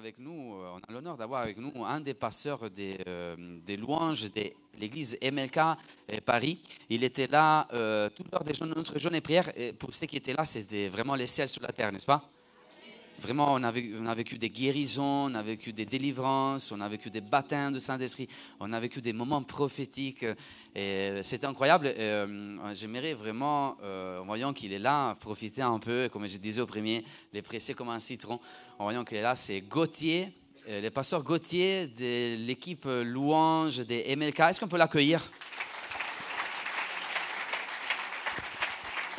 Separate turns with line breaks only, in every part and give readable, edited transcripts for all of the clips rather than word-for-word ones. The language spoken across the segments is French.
Avec nous, on a l'honneur d'avoir avec nous un des pasteurs des louanges de l'église MLK Paris. Il était là tout lors de notre jeûne et prière. Et pour ceux qui étaient là, c'était vraiment les ciels sur la terre, n'est-ce pas? Vraiment, on a vécu des guérisons, on a vécu des délivrances, on a vécu des baptêmes de Saint-Esprit, on a vécu des moments prophétiques. Et c'était incroyable. J'aimerais vraiment, en voyant qu'il est là, profiter un peu, comme je disais au premier, les presser comme un citron. En voyant qu'il est là, c'est Gauthier, le pasteur Gauthier de l'équipe louange des MLK. Est-ce qu'on peut l'accueillir?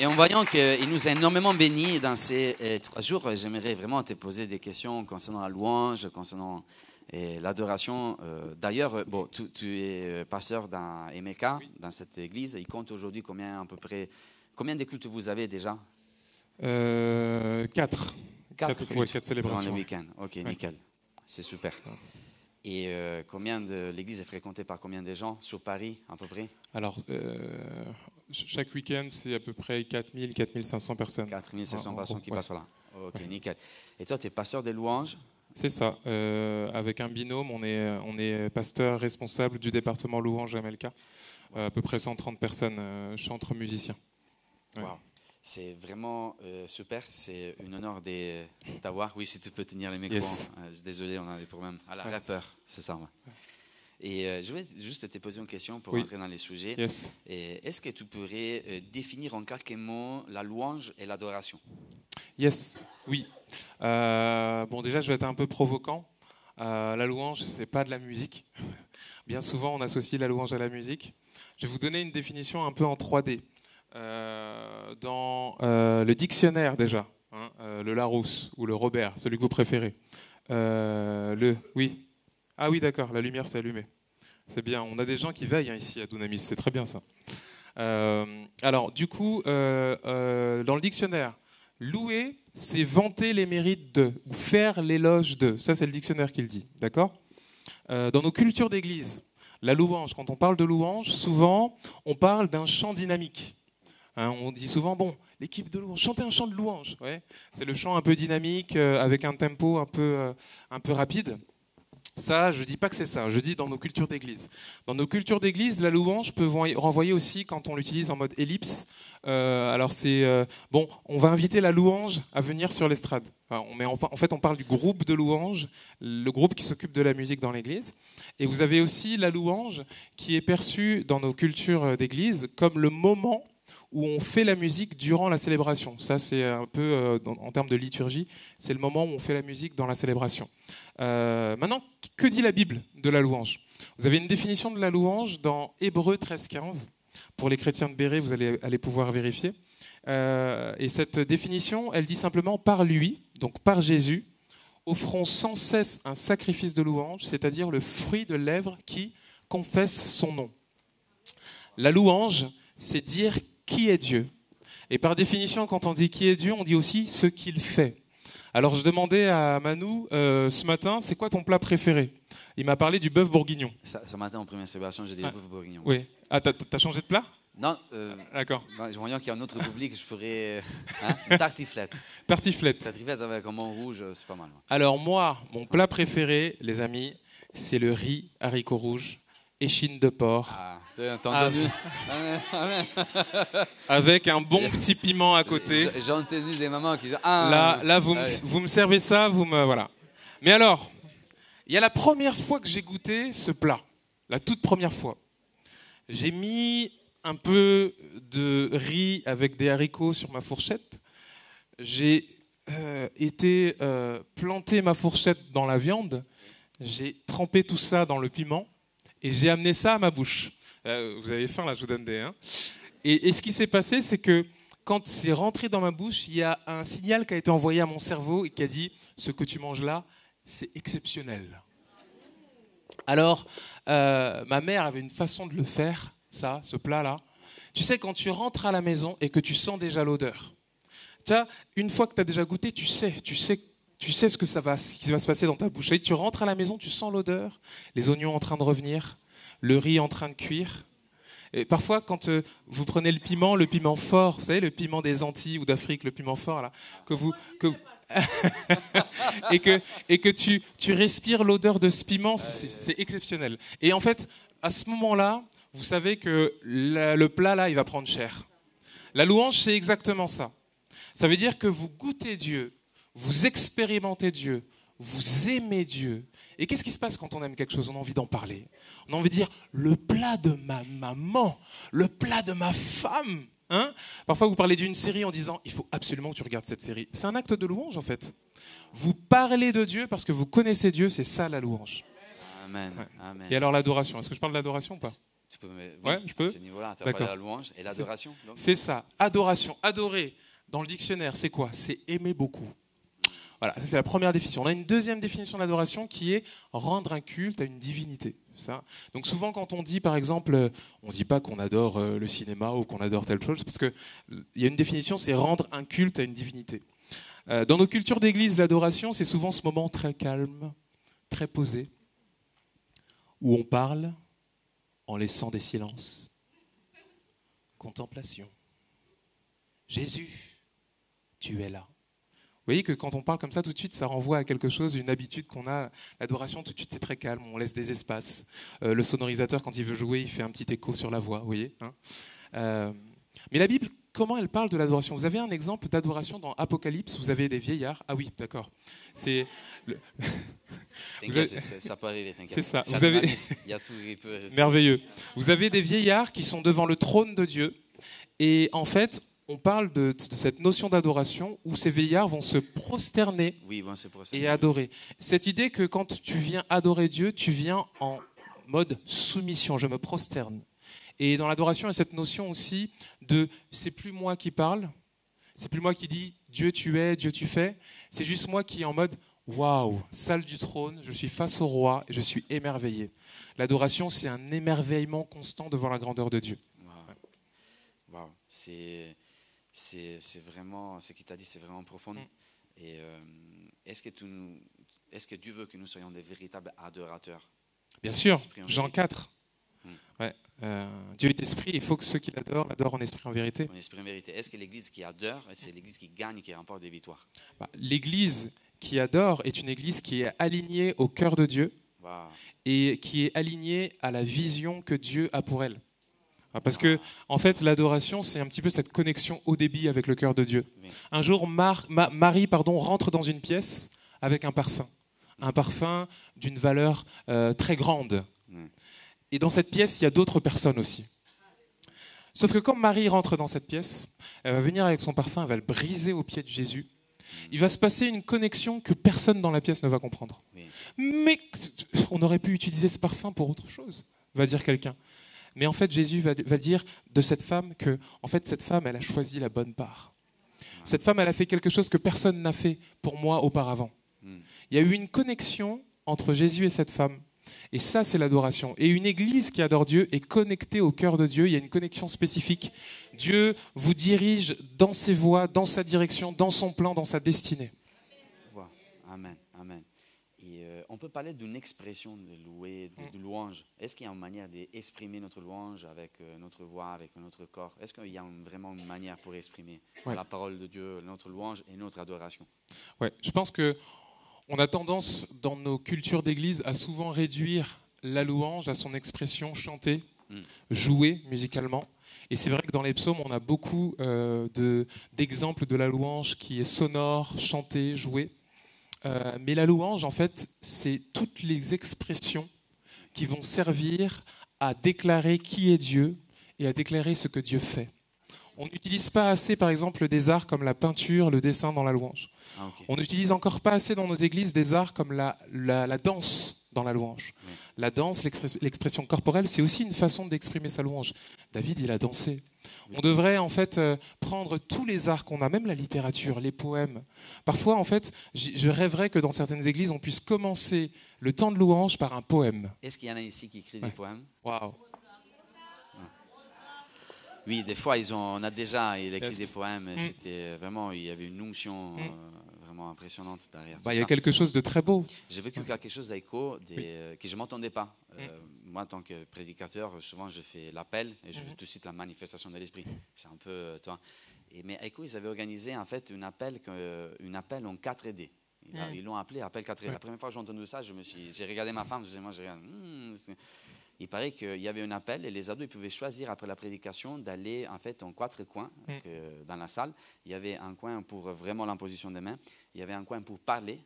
Et en voyant qu'il nous a énormément bénis dans ces 3 jours, j'aimerais vraiment te poser des questions concernant la louange, concernant l'adoration. D'ailleurs, bon, tu es pasteur dans MLK, dans cette église. Il compte aujourd'hui à peu près, combien de cultes vous avez déjà?
4.
4 cultes
4 célébrations.
durant le week-end. Ok, ouais. Nickel. C'est super. Et l'église est fréquentée par combien de gens sur Paris, à peu près?
Alors, chaque week-end, c'est à peu près 4000, 4500 personnes.
4500 personnes qui passent par là. Ok, nickel. Et toi, tu es pasteur des louanges?
C'est ça. Avec un binôme, on est pasteur responsable du département louanges à MLK. À peu près 130 personnes, chantres, musiciens. Ouais.
Wow. C'est vraiment super. C'est un honneur de t'avoir. Oui, si tu peux tenir les micros.
Yes.
Désolé, on a des problèmes. À la rappeur, c'est ça. Ouais. Et je voulais juste te poser une question pour entrer dans les sujets.
Yes.
Est-ce que tu pourrais définir en quelques mots la louange et l'adoration?
Yes, oui. Bon, déjà, je vais être un peu provoquant. La louange, c'est pas de la musique. Bien souvent, on associe la louange à la musique. Je vais vous donner une définition un peu en 3D. Dans le dictionnaire, déjà, hein, le Larousse ou le Robert, celui que vous préférez. Oui. Ah oui, d'accord, la lumière s'est allumée. C'est bien, on a des gens qui veillent ici à Dunamis, c'est très bien ça. Alors, du coup, dans le dictionnaire, louer, c'est vanter les mérites de, ou faire l'éloge de. Ça, c'est le dictionnaire qui le dit, d'accord? Dans nos cultures d'église, la louange, quand on parle de louange, souvent, on parle d'un chant dynamique. Hein, on dit souvent, bon, l'équipe de louange, chantez un chant de louange. Ouais, c'est le chant un peu dynamique, avec un tempo un peu rapide. Ça, je ne dis pas que c'est ça, je dis dans nos cultures d'église. Dans nos cultures d'église, la louange peut renvoyer aussi quand on l'utilise en mode ellipse. Alors c'est, bon, on va inviter la louange à venir sur l'estrade. En fait, on parle du groupe de louange, le groupe qui s'occupe de la musique dans l'église. Et vous avez aussi la louange qui est perçue dans nos cultures d'église comme le moment où on fait la musique durant la célébration. Ça, c'est un peu, en termes de liturgie, c'est le moment où on fait la musique dans la célébration. Maintenant, que dit la Bible de la louange? Vous avez une définition de la louange dans Hébreux 13-15. Pour les chrétiens de Béret, vous allez pouvoir vérifier. Et cette définition, elle dit simplement « par lui », donc par Jésus, offrons sans cesse un sacrifice de louange, c'est-à-dire le fruit de lèvres qui confesse son nom. La louange, c'est dire qui est Dieu. Et par définition, quand on dit qui est Dieu, on dit aussi ce qu'il fait. Alors je demandais à Manu ce matin, c'est quoi ton plat préféré? Il m'a parlé du bœuf bourguignon.
Ce matin, en première célébration, j'ai dit le bœuf bourguignon.
Oui. Ah, t'as changé de plat?
Non.
D'accord.
Je voyais qu'il y a un autre public, je pourrais... Hein, tartiflette.
Tartiflette.
Tartiflette avec un mont rouge, c'est pas mal.
Alors moi, mon plat préféré, les amis, c'est le riz haricots rouges, échine de porc.
Ah, t'as entendu?
Avec un bon petit piment à côté.
J'ai entendu des mamans qui disent... Ah,
là vous me servez ça, voilà. Mais alors, il y a la première fois que j'ai goûté ce plat, la toute première fois. J'ai mis un peu de riz avec des haricots sur ma fourchette. J'ai planté ma fourchette dans la viande. J'ai trempé tout ça dans le piment et j'ai amené ça à ma bouche. Vous avez faim là, je vous donne des... Hein. Et ce qui s'est passé, c'est que quand c'est rentré dans ma bouche, il y a un signal qui a été envoyé à mon cerveau et qui a dit « ce que tu manges là, c'est exceptionnel ». Alors, ma mère avait une façon de le faire, ça, ce plat-là. Tu sais, quand tu rentres à la maison et que tu sens déjà l'odeur, tu vois, une fois que tu as déjà goûté, tu sais ce qui va se passer dans ta bouche. Et tu rentres à la maison, tu sens l'odeur, les oignons en train de revenir, le riz en train de cuire. Et parfois, quand vous prenez le piment fort, vous savez, le piment des Antilles ou d'Afrique, le piment fort, là, et que tu respires l'odeur de ce piment, c'est exceptionnel. Et en fait, à ce moment-là, vous savez que le plat, là, il va prendre cher. La louange, c'est exactement ça. Ça veut dire que vous goûtez Dieu, vous expérimentez Dieu, vous aimez Dieu. Et qu'est-ce qui se passe quand on aime quelque chose? On a envie d'en parler. On a envie de dire, le plat de ma maman, le plat de ma femme. Hein? Parfois, vous parlez d'une série en disant, il faut absolument que tu regardes cette série. C'est un acte de louange, en fait. Vous parlez de Dieu parce que vous connaissez Dieu, c'est ça la louange.
Amen.
Ouais.
Amen.
Et alors l'adoration, est-ce que je parle de l'adoration ou pas?
Tu peux oui,
ouais, je peux.
À ce niveau-là, tu as parlé de la louange et l'adoration.
C'est ça, adoration. Adorer, dans le dictionnaire, c'est quoi? C'est aimer beaucoup. Voilà, ça c'est la première définition. On a une deuxième définition de l'adoration qui est rendre un culte à une divinité. Ça. Donc souvent quand on dit par exemple, on ne dit pas qu'on adore le cinéma ou qu'on adore telle chose, parce qu'il y a une définition, c'est rendre un culte à une divinité. Dans nos cultures d'église, l'adoration, c'est souvent ce moment très calme, très posé, où on parle en laissant des silences. Contemplation. Jésus, tu es là. Vous voyez que quand on parle comme ça, tout de suite, ça renvoie à quelque chose, une habitude qu'on a. L'adoration, tout de suite, c'est très calme, on laisse des espaces. Le sonorisateur, quand il veut jouer, il fait un petit écho sur la voix, vous voyez, hein. Mais la Bible, comment elle parle de l'adoration? Vous avez un exemple d'adoration dans Apocalypse, vous avez des vieillards. Ah oui, d'accord. C'est...
Ça peut arriver, t'inquiète.
C'est ça.
Vous avez... Il y a tout qui peut...
Merveilleux. Vous avez des vieillards qui sont devant le trône de Dieu. Et en fait, on parle de cette notion d'adoration où ces vieillards vont se prosterner et adorer. Cette idée que quand tu viens adorer Dieu, tu viens en mode soumission, je me prosterne. Et dans l'adoration, il y a cette notion aussi de c'est plus moi qui parle, c'est plus moi qui dis Dieu tu es, Dieu tu fais, c'est juste moi qui est en mode waouh, salle du trône, je suis face au roi et je suis émerveillé. L'adoration, c'est un émerveillement constant devant la grandeur de Dieu.
Wow. Wow. C'est vraiment, ce qu'il t'a dit, c'est vraiment profond. Et est-ce que Dieu veut que nous soyons des véritables adorateurs?
Bien sûr, Jean 4. Ouais. Dieu est esprit, il faut que ceux qui l'adorent l'adorent en esprit en vérité.
En esprit en vérité. Est-ce que l'église qui adore, c'est l'église qui gagne, qui remporte des victoires?
L'église qui adore est une église qui est alignée au cœur de Dieu et qui est alignée à la vision que Dieu a pour elle. Parce que, en fait, l'adoration, c'est un petit peu cette connexion haut débit avec le cœur de Dieu. Oui. Un jour, Marie rentre dans une pièce avec un parfum d'une valeur très grande. Et dans cette pièce, il y a d'autres personnes aussi. Sauf que quand Marie rentre dans cette pièce, elle va venir avec son parfum, elle va le briser aux pieds de Jésus. Il va se passer une connexion que personne dans la pièce ne va comprendre. Oui. Mais on aurait pu utiliser ce parfum pour autre chose, va dire quelqu'un. Mais en fait, Jésus va dire de cette femme que, en fait, cette femme, elle a choisi la bonne part. Cette femme, elle a fait quelque chose que personne n'a fait pour moi auparavant. Il y a eu une connexion entre Jésus et cette femme. Et ça, c'est l'adoration. Et une église qui adore Dieu est connectée au cœur de Dieu. Il y a une connexion spécifique. Dieu vous dirige dans ses voies, dans sa direction, dans son plan, dans sa destinée.
Amen. Amen. Et on peut parler d'une expression de louer, de louange. Est-ce qu'il y a une manière d'exprimer notre louange avec notre voix, avec notre corps? Est-ce qu'il y a vraiment une manière pour exprimer la parole de Dieu, notre louange et notre adoration?
Oui, je pense que on a tendance, dans nos cultures d'église, à souvent réduire la louange à son expression chantée, jouée musicalement. Et c'est vrai que dans les psaumes, on a beaucoup d'exemples de la louange qui est sonore, chantée, jouée. Mais la louange, en fait, c'est toutes les expressions qui vont servir à déclarer qui est Dieu et à déclarer ce que Dieu fait. On n'utilise pas assez, par exemple, des arts comme la peinture, le dessin dans la louange. On n'utilise encore pas assez dans nos églises des arts comme la danse dans la louange. La danse, l'expression corporelle, c'est aussi une façon d'exprimer sa louange. David, il a dansé. On devrait en fait prendre tous les arts qu'on a, même la littérature, les poèmes. Parfois, en fait, je rêverais que dans certaines églises, on puisse commencer le temps de louange par un poème.
Est-ce qu'il y en a ici qui écrivent des poèmes?
Waouh.
Oui, des fois, on a déjà écrit des poèmes. C'était vraiment, il y avait une onction vraiment impressionnante derrière.
Il y a quelque chose de très beau.
J'ai vécu quelque chose d'écho que je ne m'entendais pas. Moi, en tant que prédicateur, souvent, je fais l'appel et je veux tout de suite la manifestation de l'esprit. C'est un peu, toi. Mais Echo, ils avaient organisé en fait un appel en 4D. Ils l'ont appelé appel 4D. La première fois que j'ai entendu ça, j'ai regardé ma femme, moi j'ai regardé. Il paraît qu'il y avait un appel et les ados ils pouvaient choisir après la prédication d'aller en fait en 4 coins dans la salle. Il y avait un coin pour vraiment l'imposition des mains. Il y avait un coin pour parler.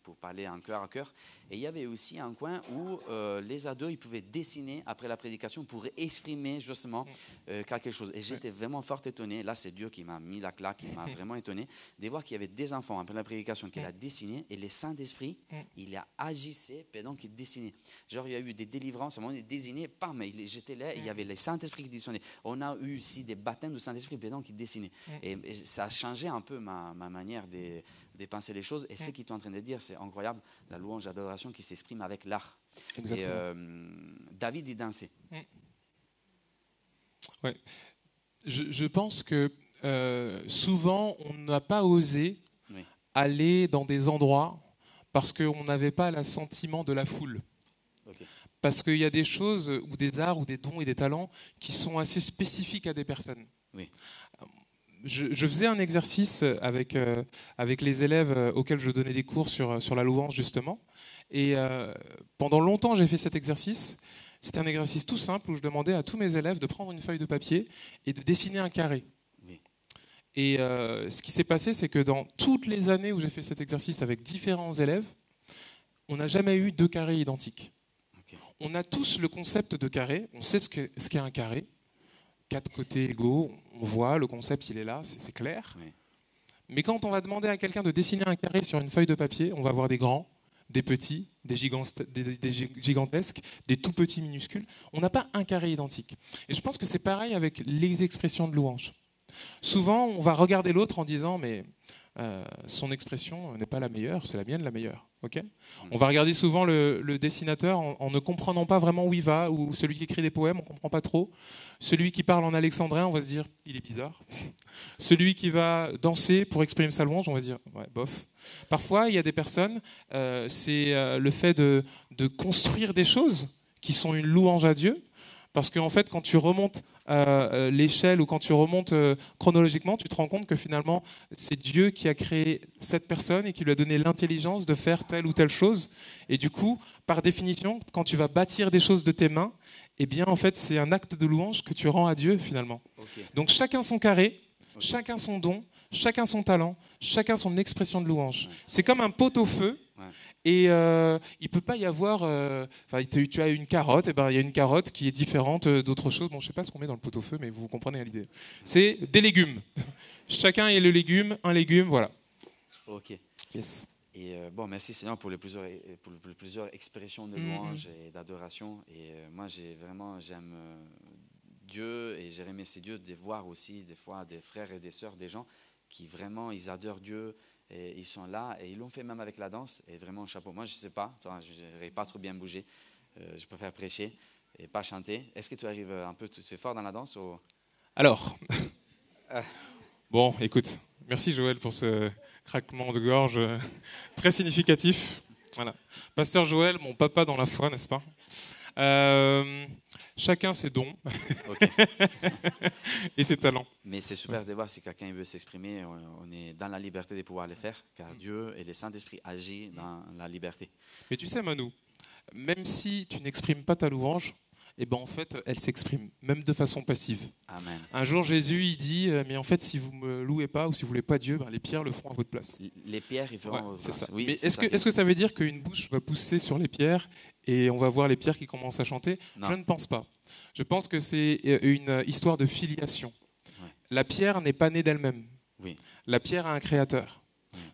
Pour parler en cœur à cœur. Et il y avait aussi un coin où les ados ils pouvaient dessiner après la prédication pour exprimer justement quelque chose. Et j'étais vraiment fort étonné. Là, c'est Dieu qui m'a mis la claque, qui m'a vraiment étonné de voir qu'il y avait des enfants après la prédication qu'il a dessiné et le Saint-Esprit, il a agissé pendant qu'il dessinait. Genre, il y a eu des délivrances, à un moment donné, désigné, j'étais là, il y avait le Saint-Esprit qui dessinait. On a eu aussi des baptêmes du Saint-Esprit pendant qu'il dessinait. Et ça a changé un peu ma manière de penser les choses. Et ce que tu es en train de dire, c'est incroyable, la louange d'adoration qui s'exprime avec l'art.
Exactement.
Et, David, il dansait.
Ouais. Je pense que souvent, on n'a pas osé aller dans des endroits parce qu'on n'avait pas l'assentiment de la foule.
Okay.
Parce qu'il y a des choses, ou des arts, ou des dons et des talents qui sont assez spécifiques à des personnes.
Oui.
Je faisais un exercice avec les élèves auxquels je donnais des cours sur la louange, justement. Et pendant longtemps, j'ai fait cet exercice. C'était un exercice tout simple où je demandais à tous mes élèves de prendre une feuille de papier et de dessiner un carré. Oui. Et ce qui s'est passé, c'est que dans toutes les années où j'ai fait cet exercice avec différents élèves, on n'a jamais eu 2 carrés identiques. Okay. On a tous le concept de carré, on sait ce qu'est un carré. 4 côtés égaux, on voit, le concept il est là, c'est clair. Oui. Mais quand on va demander à quelqu'un de dessiner un carré sur une feuille de papier, on va voir des grands, des petits, des gigantesques, des tout petits minuscules. On n'a pas un carré identique. Et je pense que c'est pareil avec les expressions de louange. Souvent, on va regarder l'autre en disant, mais son expression n'est pas la meilleure, c'est la mienne la meilleure. Okay, on va regarder souvent le dessinateur en ne comprenant pas vraiment où il va, ou celui qui écrit des poèmes, on ne comprend pas trop. Celui qui parle en alexandrin, on va se dire, il est bizarre. Celui qui va danser pour exprimer sa louange, on va se dire, ouais, bof. Parfois, il y a des personnes, c'est le fait de construire des choses qui sont une louange à Dieu. Parce qu'en fait, quand tu remontes l'échelle ou quand tu remontes chronologiquement, tu te rends compte que finalement, c'est Dieu qui a créé cette personne et qui lui a donné l'intelligence de faire telle ou telle chose. Et du coup, par définition, quand tu vas bâtir des choses de tes mains, eh bien, en fait, c'est un acte de louange que tu rends à Dieu, finalement. Okay. Donc, chacun son carré, chacun son don, chacun son talent, chacun son expression de louange. Ouais. C'est comme un pot au feu. Ouais. Et il ne peut pas y avoir... tu as une carotte, et ben, il y a une carotte qui est différente d'autres choses. Bon, je ne sais pas ce qu'on met dans le pot-au-feu, mais vous comprenez l'idée. C'est des légumes. Chacun est le légume, un légume, voilà.
Ok.
Yes.
Et bon, merci Seigneur pour les plusieurs expressions de louange et d'adoration. Et moi, j'aime Dieu et j'ai remercié Dieu de voir aussi des fois des frères et des sœurs, des gens qui vraiment, ils adorent Dieu. Et ils sont là et ils l'ont fait même avec la danse. Et vraiment, chapeau. Moi, je ne sais pas. Je n'arrive pas trop bien bouger. Je préfère prêcher et pas chanter. Est-ce que tu arrives un peu, tu es fort dans la danse ou...
Alors, bon, écoute, merci Joël pour ce craquement de gorge très significatif. Voilà. Pasteur Joël, mon papa dans la foi, n'est-ce pas ? Chacun ses dons et ses talents.
Mais c'est super de voir si quelqu'un veut s'exprimer, on est dans la liberté de pouvoir le faire, car Dieu et le Saint-Esprit agissent dans la liberté.
Mais tu sais Manu, même si tu n'exprimes pas ta louange, eh ben en fait, elle s'exprime, même de façon passive.
Amen.
Un jour, Jésus, il dit, mais en fait, si vous ne me louez pas ou si vous ne voulez pas Dieu, ben, les pierres le feront à votre place.
Les pierres, ils feront...
Ouais, c'est ça.
Oui,
mais est-ce que ça veut dire qu'une bouche va pousser sur les pierres et on va voir les pierres qui commencent à chanter ? Non. Je ne pense pas. Je pense que c'est une histoire de filiation. Ouais. La pierre n'est pas née d'elle-même. Oui. La pierre a un créateur.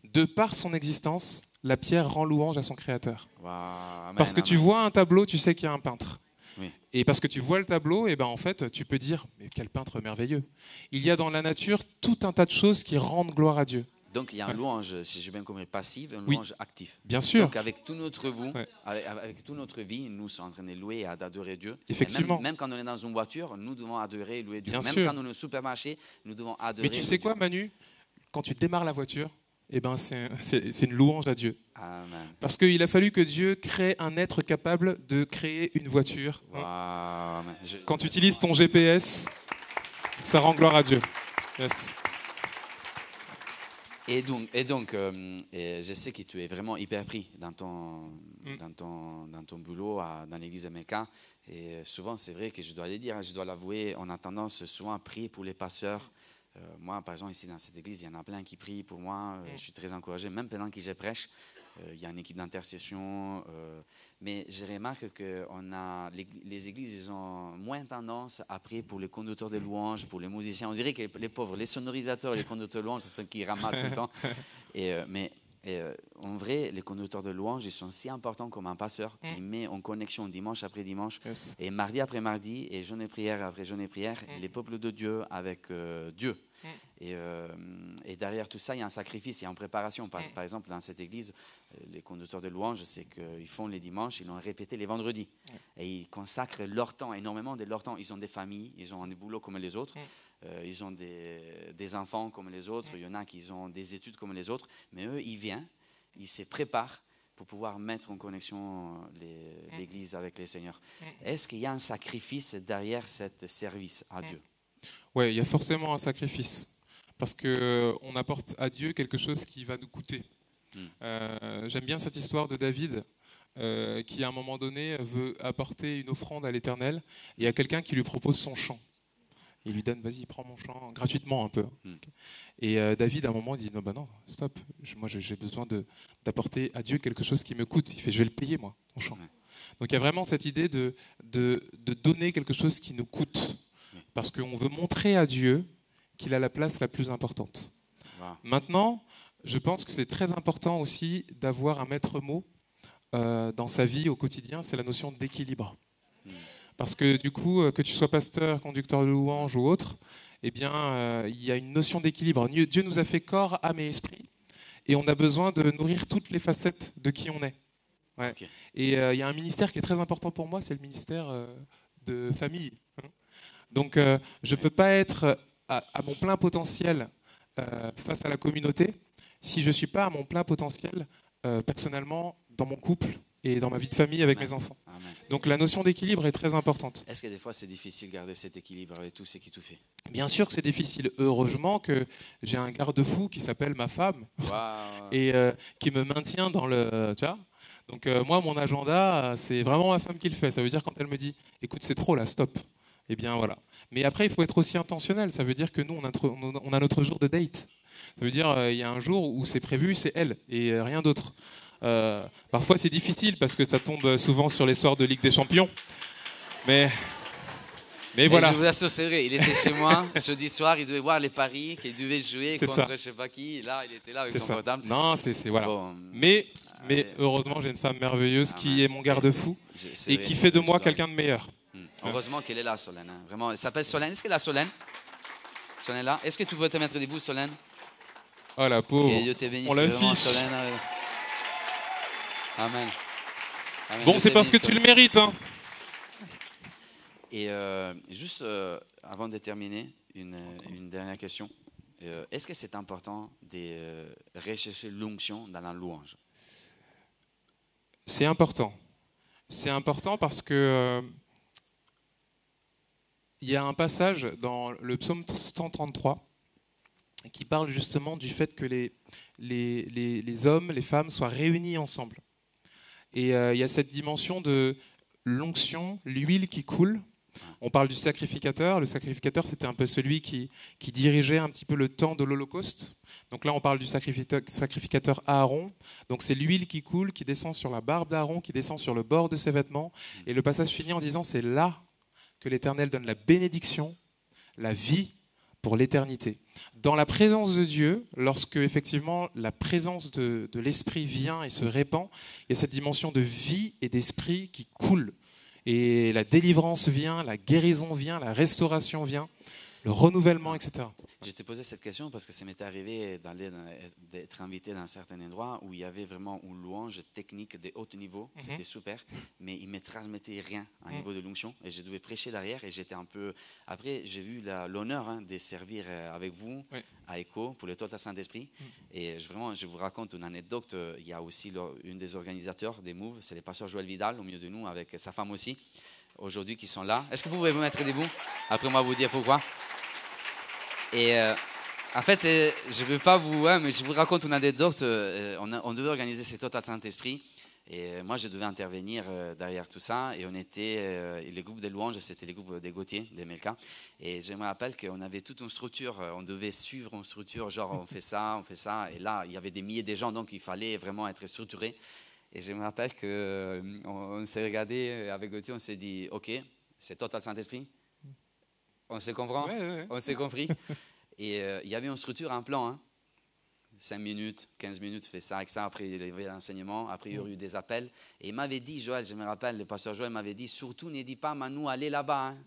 De par son existence, la pierre rend louange à son créateur. Wow. Amen, parce que tu vois un tableau, tu sais qu'il y a un peintre. Oui. Et parce que tu vois le tableau, et ben en fait, tu peux dire, mais quel peintre merveilleux. Il y a dans la nature tout un tas de choses qui rendent gloire à Dieu.
Donc il y a une louange, si j'ai bien compris, passive, une louange active.
Bien sûr.
Donc avec toute notre vie, nous sommes en train de louer et d'adorer Dieu.
Effectivement.
Même quand on est dans une voiture, nous devons adorer et louer Dieu.
Bien
même
sûr.
quand on est au supermarché, nous devons adorer.
Mais tu sais quoi, Manu ? Quand tu démarres la voiture, eh ben c'est une louange à Dieu.
Amen.
Parce qu'il a fallu que Dieu crée un être capable de créer une voiture.
Wow.
Quand tu utilises ton GPS, ça rend gloire à Dieu. Yes.
Et je sais que tu es vraiment hyper pris dans ton boulot dans l'église MLK. Et souvent, c'est vrai que je dois le dire, je dois l'avouer, on a tendance souvent à prier pour les pasteurs. Moi, par exemple, ici dans cette église, il y en a plein qui prient pour moi. Je suis très encouragé, même pendant que je prêche. Il y a une équipe d'intercession. Mais je remarque que les églises, ils ont moins tendance à prier pour les conducteurs de louanges, pour les musiciens. On dirait que les pauvres, les sonorisateurs, les conducteurs de louanges, c'est ceux qui ramassent tout le temps. En vrai, les conducteurs de louanges, ils sont si importants comme un pasteur. Il met en connexion dimanche après dimanche, et mardi après mardi, et journée prière après journée prière, les peuples de Dieu avec Dieu. Et derrière tout ça, il y a un sacrifice, il y a une préparation. Par exemple, dans cette église, les conducteurs de louanges, c'est qu'ils font les dimanches, ils l'ont répété les vendredis. Et ils consacrent leur temps, énormément de leur temps. Ils ont des familles, ils ont des boulots comme les autres. Ils ont des enfants comme les autres. Il y en a qui ont des études comme les autres. Mais eux, ils viennent, ils se préparent pour pouvoir mettre en connexion l'Église avec les Seigneurs. Est-ce qu'il y a un sacrifice derrière ce service à Dieu?
Oui, il y a forcément un sacrifice. Parce qu'on apporte à Dieu quelque chose qui va nous coûter. J'aime bien cette histoire de David qui, à un moment donné, veut apporter une offrande à l'Éternel. Et il y a quelqu'un qui lui propose son champ. Il lui donne, vas-y, prends mon champ, gratuitement un peu. Et David, à un moment, dit, non, stop. Moi, j'ai besoin d'apporter à Dieu quelque chose qui me coûte. Il fait, je vais le payer, moi, ton champ. Donc, il y a vraiment cette idée de donner quelque chose qui nous coûte. Parce qu'on veut montrer à Dieu qu'il a la place la plus importante. Maintenant, je pense que c'est très important aussi d'avoir un maître mot dans sa vie au quotidien, c'est la notion d'équilibre. Parce que du coup, que tu sois pasteur, conducteur de louange ou autre, eh bien, il y a une notion d'équilibre. Dieu nous a fait corps, âme et esprit, et on a besoin de nourrir toutes les facettes de qui on est. Okay. Et il y a un ministère qui est très important pour moi, c'est le ministère de famille. Donc, je ne peux pas être à mon plein potentiel face à la communauté si je ne suis pas à mon plein potentiel personnellement dans mon couple et dans ma vie de famille avec mes enfants. Donc la notion d'équilibre est très importante.
Est-ce que des fois c'est difficile de garder cet équilibre avec tout ce qui te fait?
Bien sûr que c'est difficile. Heureusement que j'ai un garde-fou qui s'appelle ma femme et qui me maintient dans le... Tu vois, donc moi, mon agenda, c'est vraiment ma femme qui le fait. Ça veut dire quand elle me dit « écoute, c'est trop là, stop ». Eh bien voilà. Mais après, il faut être aussi intentionnel. Ça veut dire que nous, on a notre jour de date. Ça veut dire il y a un jour où c'est prévu, c'est elle et rien d'autre. Parfois, c'est difficile parce que ça tombe souvent sur les soirs de Ligue des Champions. Mais voilà.
Je vous assure, c'est vrai. Il était chez moi jeudi soir, il devait voir les paris, qu'il devait jouer contre je ne sais pas qui. Là, il était là avec son portable.
Non, c'est voilà. Bon, mais heureusement, j'ai une femme merveilleuse qui est mon garde-fou et qui fait de moi quelqu'un de meilleur.
Heureusement qu'elle est là, Solène. Hein. Vraiment, elle s'appelle Solène. Est-ce qu'elle a Solène? Solène là. Est-ce que tu peux te mettre debout, Solène?
Oh la pauvre.
Que Dieu te bénisse.
On l'affiche.
Solène. Amen.
Amen. Bon, c'est parce que tu le mérites. Hein.
Et juste avant de terminer, une dernière question. Est-ce que c'est important de rechercher l'onction dans la louange?
C'est important. C'est important parce que il y a un passage dans le psaume 133 qui parle justement du fait que les hommes, les femmes soient réunis ensemble. Et il y a cette dimension de l'onction, l'huile qui coule. On parle du sacrificateur. Le sacrificateur, c'était un peu celui qui dirigeait un petit peu le temps de l'Holocauste. Donc là, on parle du sacrificateur Aaron. Donc c'est l'huile qui coule, qui descend sur la barbe d'Aaron, qui descend sur le bord de ses vêtements. Et le passage finit en disant, c'est là que l'Éternel donne la bénédiction, la vie pour l'éternité. Dans la présence de Dieu, lorsque effectivement la présence de l'Esprit vient et se répand, il y a cette dimension de vie et d'esprit qui coule. Et la délivrance vient, la guérison vient, la restauration vient, le renouvellement, etc.
Je t'ai posé cette question parce que ça m'était arrivé d'être invité dans certains endroits où il y avait vraiment une louange technique de haut niveau, c'était super, mais il ne me transmettait rien à niveau de l'onction et je devais prêcher derrière et j'étais un peu... Après, j'ai eu l'honneur de servir avec vous à ECHO pour le Total Saint-Esprit et vraiment, je vous raconte une anecdote, il y a aussi une des organisateurs des Moves, c'est le pasteur Joël Vidal au milieu de nous avec sa femme aussi, aujourd'hui qui sont là. Est-ce que vous pouvez vous mettre debout? Après moi, vous dire pourquoi. Et En fait, je ne veux pas vous... mais je vous raconte une anecdote. On devait organiser ces Total Saint-Esprit. Et moi, je devais intervenir derrière tout ça. Et on était... les groupes de louanges, c'était les groupes des Gauthier, des MLK. Et je me rappelle qu'on avait toute une structure. On devait suivre une structure, genre on fait ça, on fait ça. Et là, il y avait des milliers de gens, donc il fallait vraiment être structuré. Et je me rappelle qu'on s'est regardé avec Gauthier, on s'est dit, OK, c'est Total Saint-Esprit. On se comprend, on s'est compris. Et il y avait une structure, un plan. Hein. 5 minutes, 15 minutes, fait ça avec ça. Après, il y avait l'enseignement. Après, il y aurait eu des appels. Et il m'avait dit, Joël, je me rappelle, le pasteur Joël m'avait dit, surtout, ne dis pas, Manu, allez là-bas. Hein.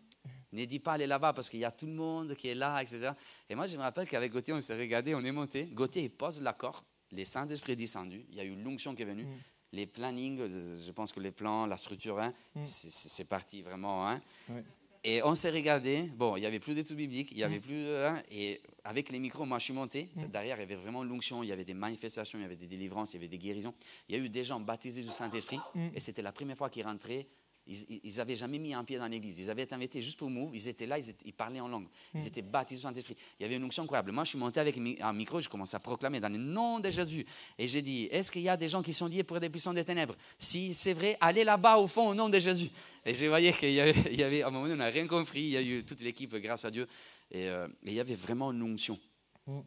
Ne dis pas, allez là-bas, parce qu'il y a tout le monde qui est là, etc. Et moi, je me rappelle qu'avec Gauthier, on s'est regardé, on est monté. Gauthier, il pose l'accord. Les Saint-Esprit descendus. Il y a eu l'onction qui est venue. Les plannings, je pense que les plans, la structure, hein, c'est parti vraiment. Hein. Ouais. Et on s'est regardé, bon, il n'y avait plus d'études bibliques, il n'y avait plus... et avec les micros, moi je suis monté, derrière il y avait vraiment l'onction, il y avait des manifestations, il y avait des délivrances, il y avait des guérisons. Il y a eu des gens baptisés du Saint-Esprit, et c'était la première fois qu'ils rentraient. Ils n'avaient jamais mis un pied dans l'église, ils avaient été invités juste pour move, ils étaient là, ils parlaient en langue, ils étaient baptisés du Saint-Esprit. Il y avait une onction incroyable. Moi je suis monté avec un micro, je commence à proclamer dans le nom de Jésus. Et j'ai dit, est-ce qu'il y a des gens qui sont liés pour des puissants des ténèbres? Si c'est vrai, allez là-bas au fond au nom de Jésus. Et je voyais qu'il y avait, à un moment donné, on n'a rien compris, il y a eu toute l'équipe, grâce à Dieu, et il y avait vraiment une onction.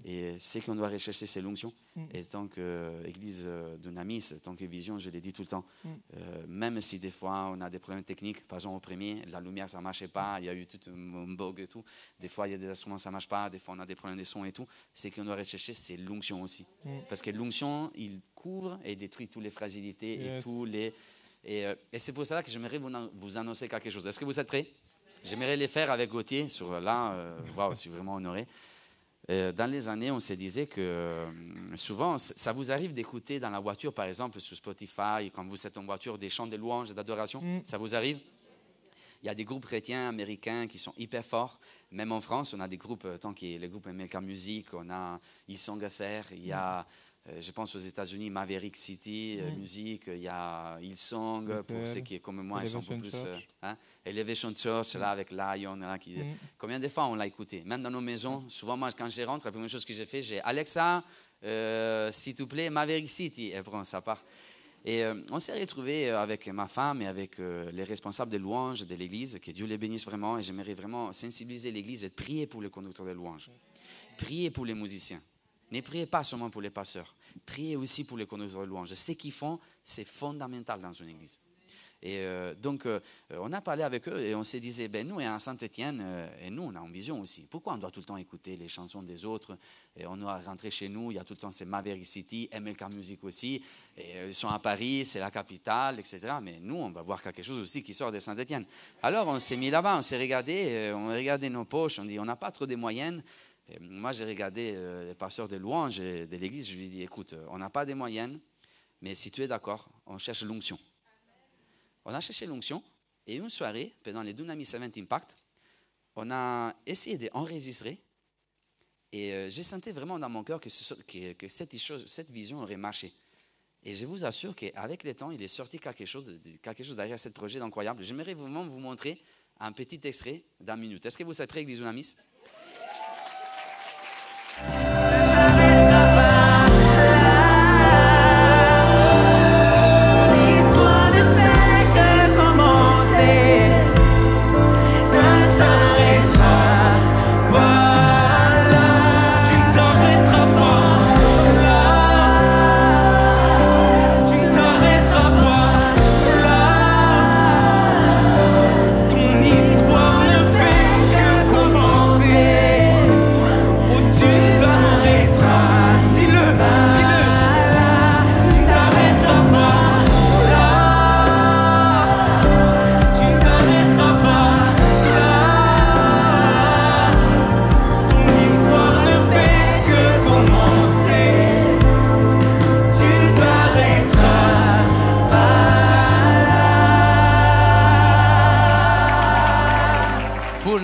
Et c'est qu'on doit rechercher ces l'onction. Et tant qu'église Dunamis, tant que vision, je l'ai dit tout le temps, même si des fois on a des problèmes techniques, par exemple au premier, la lumière ça ne marchait pas, il y a eu tout un bug et tout, des fois il y a des instruments ça ne marche pas, des fois on a des problèmes de son et tout, c'est qu'on doit rechercher c'est l'onction aussi. Parce que l'onction, il couvre et détruit toutes les fragilités et tous les... Et c'est pour ça que j'aimerais vous annoncer quelque chose. Est-ce que vous êtes prêts? J'aimerais les faire avec Gauthier, je suis vraiment honoré. Dans les années, on se disait que souvent, ça vous arrive d'écouter dans la voiture, par exemple, sur Spotify, quand vous êtes en voiture, des chants de louange, d'adoration, ça vous arrive? Il y a des groupes chrétiens américains qui sont hyper forts. Même en France, on a des groupes, tant qu'il y a les groupes MLK Music, on a Hillsong FR, il y a... je pense aux États-Unis, Maverick City Music, il y a Hillsong, pour ceux qui, comme moi, ils sont un peu plus... Elevation Church, là, avec Lion. Là, combien de fois on l'a écouté? Même dans nos maisons, souvent, moi, quand je rentre, la première chose que j'ai fait, j'ai Alexa, s'il te plaît, Maverick City. Et après, ça part. Et on s'est retrouvés avec ma femme et avec les responsables de louanges de l'église, que Dieu les bénisse vraiment. Et j'aimerais vraiment sensibiliser l'église et prier pour les conducteurs de louanges. Prier pour les musiciens. Ne priez pas seulement pour les pasteurs, priez aussi pour les conducteurs de louanges. Ce qu'ils font, c'est fondamental dans une église. Et donc, on a parlé avec eux et on se disait, nous, à Saint-Étienne, et nous, on a une vision aussi. Pourquoi on doit tout le temps écouter les chansons des autres? Et on doit rentrer chez nous, il y a tout le temps ces Maverick City, MLK Music aussi, et ils sont à Paris, c'est la capitale, etc. Mais nous, on va voir quelque chose aussi qui sort de Saint-Étienne. Alors, on s'est mis là-bas, on s'est regardé, on a regardé nos poches, on dit, on n'a pas trop de moyens. Et moi, j'ai regardé les pasteurs de louanges de l'église, je lui ai dit, écoute, on n'a pas de moyens, mais si tu es d'accord, on cherche l'onction. On a cherché l'onction, et une soirée, pendant les Dunamis Event Impact, on a essayé d'enregistrer, et j'ai senti vraiment dans mon cœur que cette vision aurait marché. Et je vous assure qu'avec le temps, il est sorti quelque chose derrière ce projet incroyable. J'aimerais vraiment vous montrer un petit extrait d'1 minute. Est-ce que vous êtes prêts, Église Dunamis?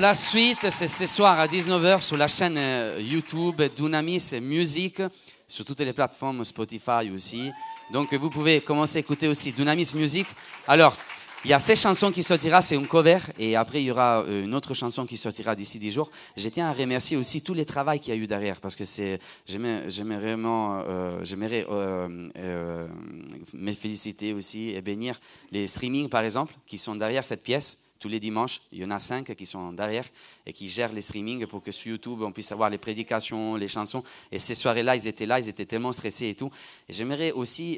La suite, c'est ce soir à 19h sur la chaîne YouTube Dunamis Music, sur toutes les plateformes Spotify aussi. Donc vous pouvez commencer à écouter aussi Dunamis Music. Alors, Il y a cette chanson qui sortira, c'est un cover, et après il y aura une autre chanson qui sortira d'ici 10 jours. Je tiens à remercier aussi tous les travaux qu'il y a eu derrière, parce que j'aimerais me féliciter aussi et bénir les streamings, par exemple, qui sont derrière cette pièce. Tous les dimanches, il y en a 5 qui sont derrière et qui gèrent les streamings pour que sur YouTube, on puisse avoir les prédications, les chansons. Et ces soirées-là, ils étaient tellement stressés et tout. Et j'aimerais aussi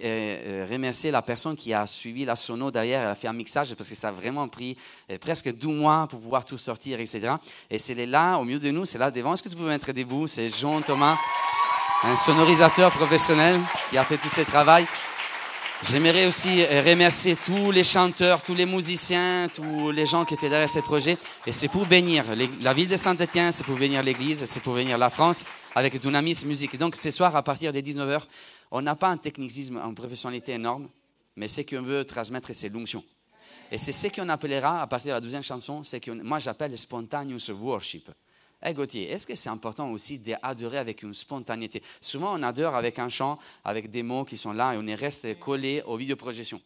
remercier la personne qui a suivi la sono derrière. Elle a fait un mixage parce que ça a vraiment pris presque 12 mois pour pouvoir tout sortir, etc. Et c'est là, au milieu de nous, c'est là devant. Est-ce que tu peux mettre debout? C'est Jean Thomas, un sonorisateur professionnel qui a fait tout ce travail. J'aimerais aussi remercier tous les chanteurs, tous les musiciens, tous les gens qui étaient derrière ce projet. Et c'est pour bénir la ville de Saint-Étienne, c'est pour bénir l'église, c'est pour bénir la France avec Dunamis Musique. Donc ce soir, à partir des 19h, on n'a pas un technicisme, une professionnalité énorme, mais ce qu'on veut transmettre, c'est l'onction. Et c'est ce qu'on appellera, à partir de la deuxième chanson, c'est que moi j'appelle spontaneous worship. Hey Gauthier, est-ce que c'est important aussi d'adorer avec une spontanéité? Souvent, on adore avec un chant, avec des mots qui sont là et on reste collé aux vidéoprojections.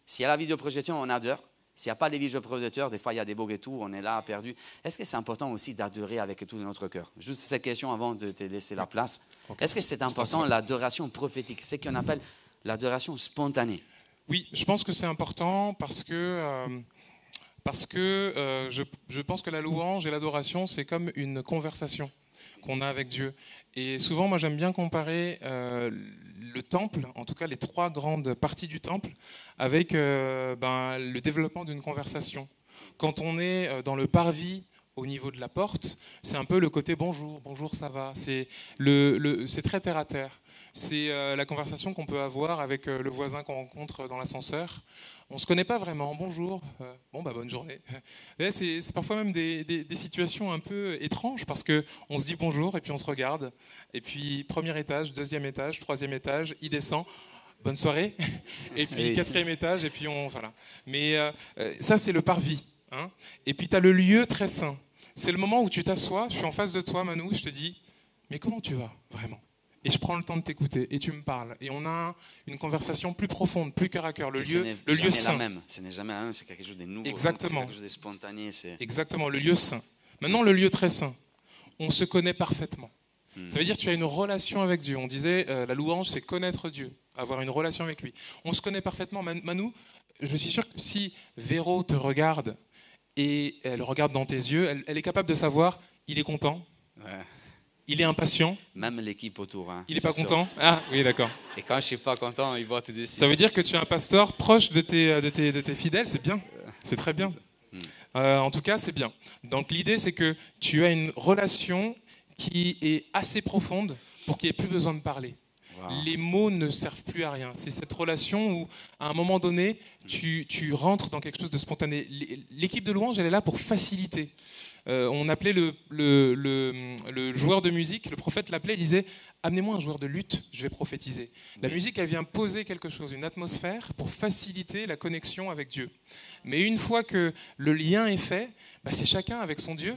S'il y a la vidéoprojection, on adore. S'il n'y a pas les vidéoprojecteurs, des fois, il y a des bugs et tout, on est là, perdu. Est-ce que c'est important aussi d'adorer avec tout notre cœur? Juste cette question avant de te laisser la place. Est-ce que c'est important l'adoration prophétique, ce qu'on appelle l'adoration spontanée?
Oui, je pense que c'est important parce que je pense que la louange et l'adoration, c'est comme une conversation qu'on a avec Dieu. Et souvent, moi, j'aime bien comparer le temple, en tout cas les 3 grandes parties du temple, avec le développement d'une conversation. Quand on est dans le parvis, au niveau de la porte, c'est un peu le côté bonjour, bonjour, ça va. C'est très terre à terre. C'est la conversation qu'on peut avoir avec le voisin qu'on rencontre dans l'ascenseur. On ne se connaît pas vraiment. Bonjour, bonne journée. C'est parfois même des situations un peu étranges parce qu'on se dit bonjour et puis on se regarde. Et puis premier étage, deuxième étage, troisième étage, il descend. Bonne soirée. Et puis quatrième étage et puis voilà. Mais ça, c'est le parvis. Hein. Et puis tu as le lieu très saint. C'est le moment où tu t'assois, je suis en face de toi, Manu, je te dis, mais comment tu vas vraiment? Et je prends le temps de t'écouter et tu me parles. Et on a une conversation plus profonde, plus cœur à cœur. Le lieu saint.
Ce n'est jamais la même, c'est quelque chose de nouveau.
Exactement.
C'est quelque chose de spontané.
Exactement, le lieu saint. Maintenant, le lieu très saint. On se connaît parfaitement. Ça veut dire que tu as une relation avec Dieu. On disait, la louange, c'est connaître Dieu, avoir une relation avec lui. On se connaît parfaitement. Manu, je suis sûr que si Véro te regarde et elle regarde dans tes yeux, elle est capable de savoir, il est content. Ouais. Il est impatient.
Même l'équipe autour. Hein,
il n'est pas content. Ah oui, d'accord.
Et quand je ne suis pas content, il voit tout de suite.
Ça veut dire que tu es un pasteur proche de tes fidèles, c'est bien. C'est très bien. En tout cas, c'est bien. Donc l'idée, c'est que tu as une relation qui est assez profonde pour qu'il n'y ait plus besoin de parler. Wow. Les mots ne servent plus à rien. C'est cette relation où, à un moment donné, tu rentres dans quelque chose de spontané. L'équipe de louange, elle est là pour faciliter. On appelait le joueur de musique, le prophète l'appelait, il disait « Amenez-moi un joueur de luth, je vais prophétiser ». La musique, elle vient poser quelque chose, une atmosphère pour faciliter la connexion avec Dieu. Mais une fois que le lien est fait, c'est chacun avec son Dieu.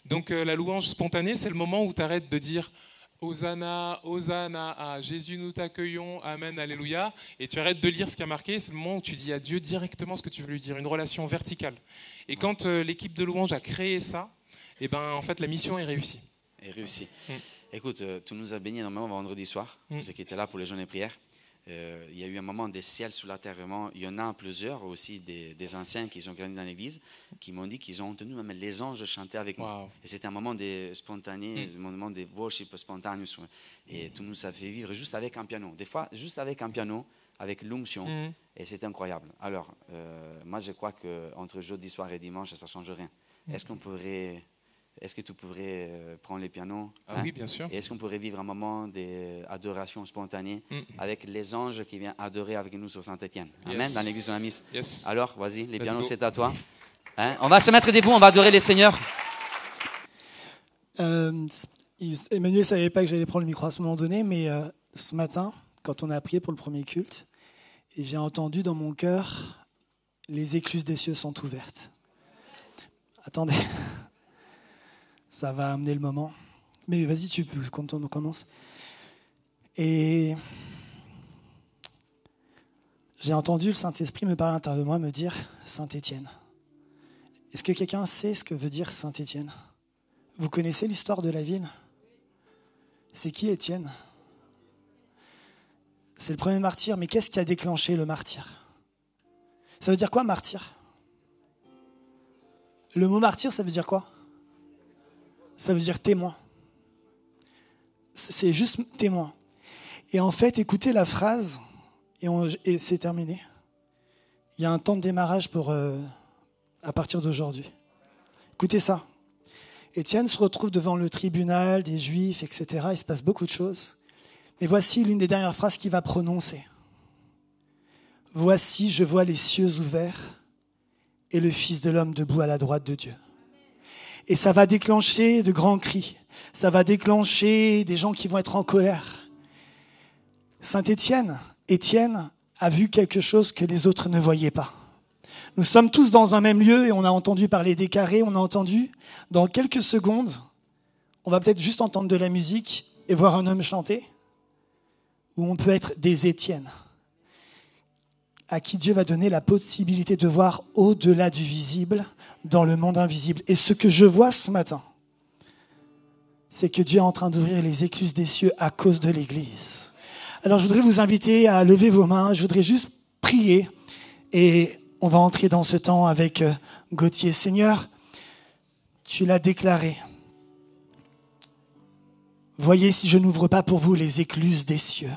Donc la louange spontanée, c'est le moment où tu arrêtes de dire « Hosanna, Hosanna, à Jésus nous t'accueillons, Amen, Alléluia ». Et tu arrêtes de lire ce qui a marqué, c'est le moment où tu dis à Dieu directement ce que tu veux lui dire, une relation verticale. Et quand l'équipe de louange a créé ça, en fait, la mission est réussie.
Écoute, tu nous as bénis énormément vendredi soir, ceux qui étaient là pour les journées prières. Il y a eu un moment des ciels sous la terre, vraiment. Il y en a plusieurs aussi, des anciens qui ont grandi dans l'église, qui m'ont dit qu'ils ont entendu même les anges chanter avec nous. Wow. Et c'était un moment spontané, un moment de worship spontané. Et tu nous as fait vivre juste avec un piano. Des fois, juste avec un piano, avec l'onction. Et c'était incroyable. Alors, moi, je crois qu'entre jeudi soir et dimanche, ça ne change rien. Est-ce que tu pourrais prendre les pianos?
Oui, bien sûr.
Et est-ce qu'on pourrait vivre un moment d'adoration spontanée avec les anges qui viennent adorer avec nous sur Saint-Étienne? Amen, dans l'église de la Mise.
Yes.
Alors, vas-y, les pianos, c'est à toi. On va se mettre debout, on va adorer les seigneurs.
Emmanuel ne savait pas que j'allais prendre le micro à ce moment donné, mais ce matin, quand on a prié pour le premier culte, j'ai entendu dans mon cœur, les écluses des cieux sont ouvertes. Attendez. Ça va amener le moment. Mais vas-y, tu peux, quand on commence. Et j'ai entendu le Saint-Esprit me parler à l'intérieur de moi, me dire Saint-Étienne. Est-ce que quelqu'un sait ce que veut dire Saint-Étienne? Vous connaissez l'histoire de la ville? C'est qui Étienne? C'est le premier martyr, mais qu'est-ce qui a déclenché le martyr? Ça veut dire quoi, martyr? Le mot martyr, ça veut dire quoi? Ça veut dire témoin. C'est juste témoin. Et en fait, écoutez la phrase, et c'est terminé. Il y a un temps de démarrage à partir d'aujourd'hui. Écoutez ça. Étienne se retrouve devant le tribunal des Juifs, etc. Il se passe beaucoup de choses. Mais voici l'une des dernières phrases qu'il va prononcer. Voici, je vois les cieux ouverts et le Fils de l'homme debout à la droite de Dieu. Et ça va déclencher de grands cris. Ça va déclencher des gens qui vont être en colère. Saint-Étienne, Étienne a vu quelque chose que les autres ne voyaient pas. Nous sommes tous dans un même lieu et on a entendu parler des carrés, on a entendu, dans quelques secondes, on va peut-être juste entendre de la musique et voir un homme chanter, ou on peut être des Étienne, à qui Dieu va donner la possibilité de voir au-delà du visible, dans le monde invisible. Et ce que je vois ce matin, c'est que Dieu est en train d'ouvrir les écluses des cieux à cause de l'Église. Alors je voudrais vous inviter à lever vos mains, je voudrais juste prier et on va entrer dans ce temps avec Gauthier. Seigneur, tu l'as déclaré. Voyez si je n'ouvre pas pour vous les écluses des cieux.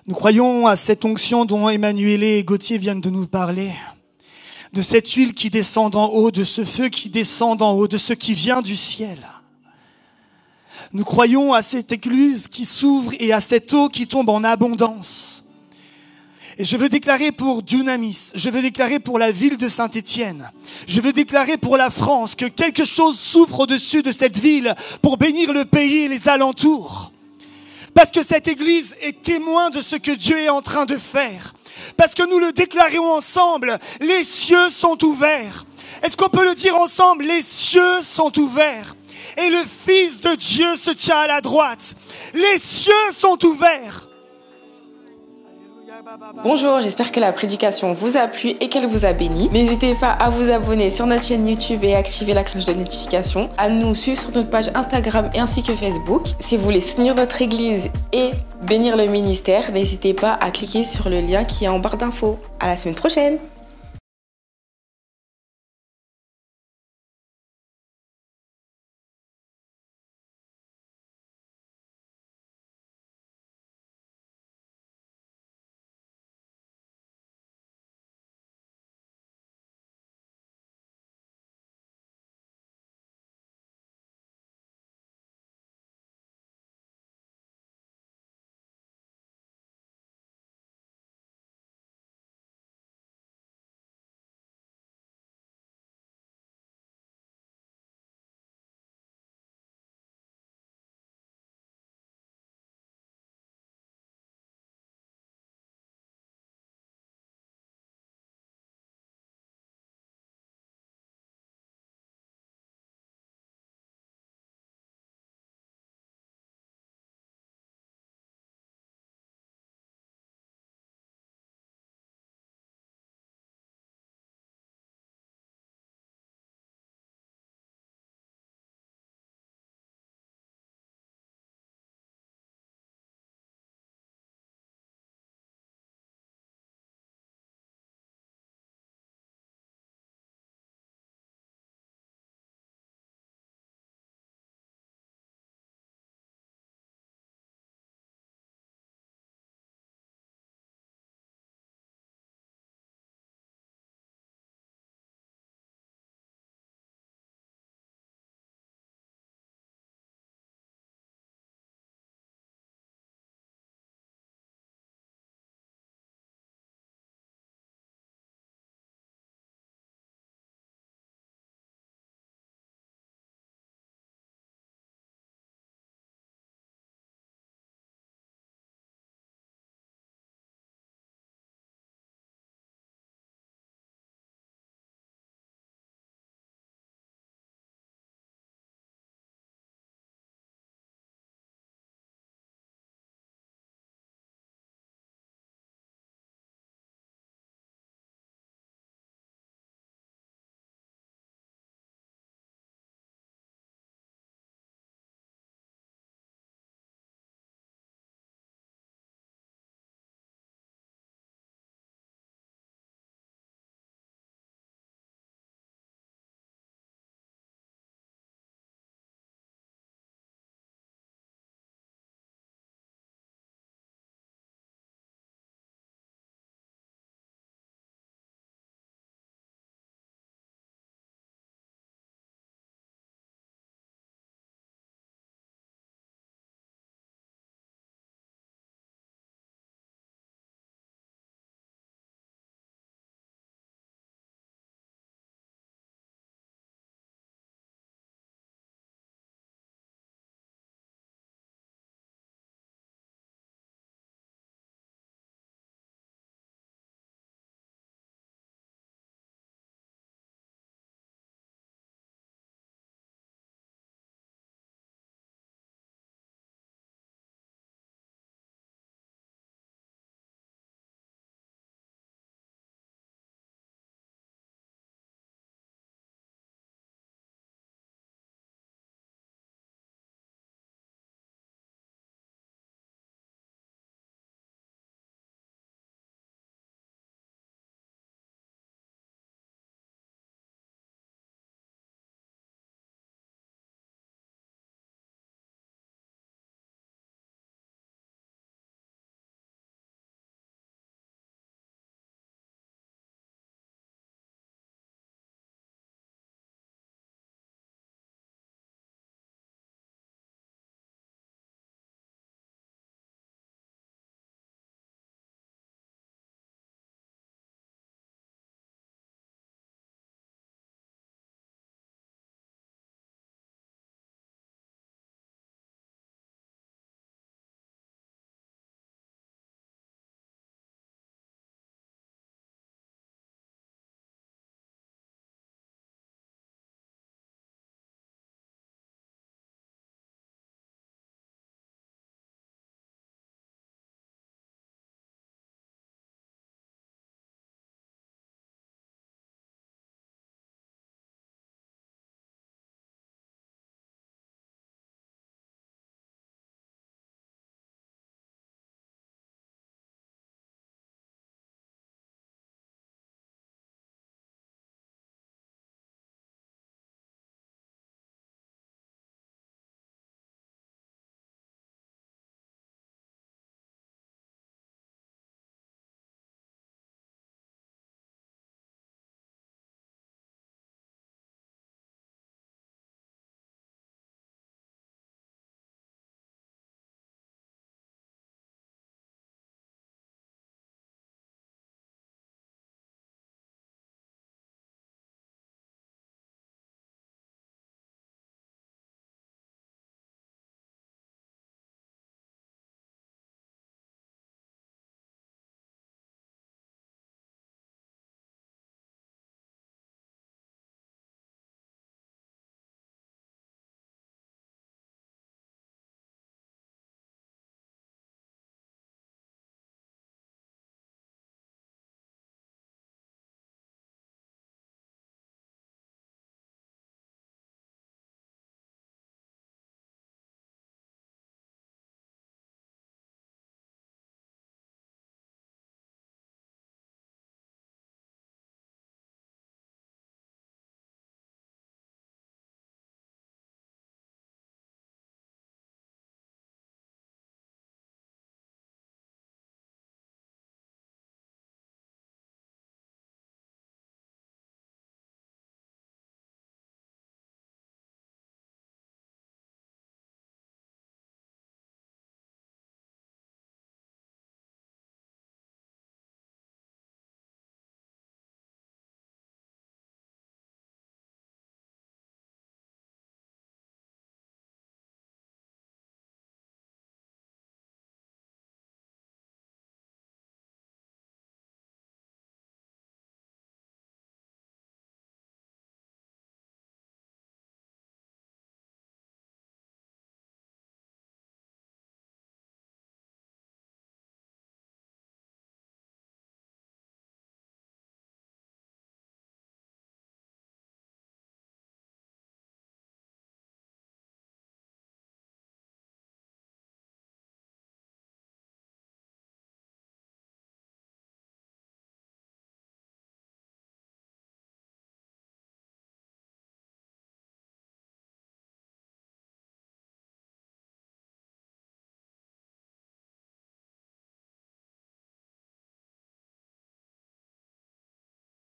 Nous croyons à cette onction dont Emmanuel et Gauthier viennent de nous parler, de cette huile qui descend d'en haut, de ce feu qui descend d'en haut, de ce qui vient du ciel. Nous croyons à cette écluse qui s'ouvre et à cette eau qui tombe en abondance. Et je veux déclarer pour Dunamis, je veux déclarer pour la ville de Saint-Étienne, je veux déclarer pour la France que quelque chose s'ouvre au-dessus de cette ville pour bénir le pays et les alentours. Parce que cette église est témoin de ce que Dieu est en train de faire. Parce que nous le déclarons ensemble, les cieux sont ouverts. Est-ce qu'on peut le dire ensemble? Les cieux sont ouverts. Et le Fils de Dieu se tient à la droite. Les cieux sont ouverts.
Bonjour, j'espère que la prédication vous a plu et qu'elle vous a béni. N'hésitez pas à vous abonner sur notre chaîne YouTube et activer la cloche de notification, à nous suivre sur notre page Instagram ainsi que Facebook. Si vous voulez soutenir notre église et bénir le ministère, n'hésitez pas à cliquer sur le lien qui est en barre d'infos. À la semaine prochaine!